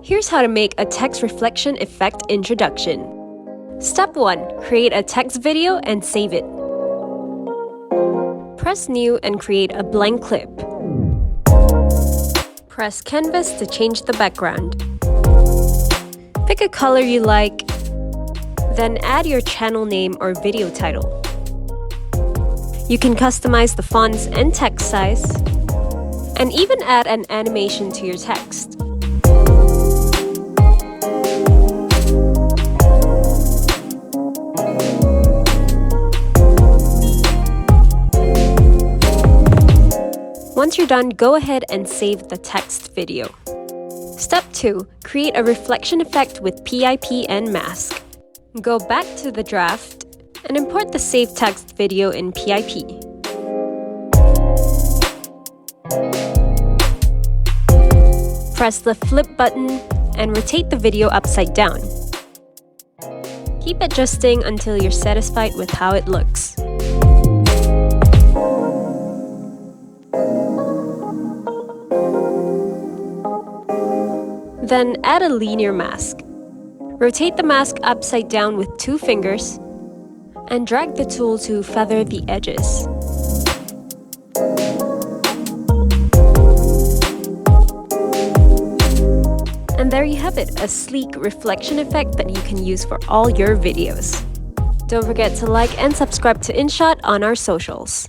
Here's how to make a text reflection effect introduction. Step 1. Create a text video and save it. Press New and create a blank clip. Press Canvas to change the background. Pick a color you like, then add your channel name or video title. You can customize the fonts and text size, and even add an animation to your text. Once you're done, go ahead and save the text video. Step 2. Create a reflection effect with PIP and Mask. Go back to the draft and import the saved text video in PIP. Press the flip button and rotate the video upside down. Keep adjusting until you're satisfied with how it looks. Then add a linear mask. Rotate the mask upside down with 2 fingers and drag the tool to feather the edges. And there you have it, a sleek reflection effect that you can use for all your videos. Don't forget to like and subscribe to InShot on our socials.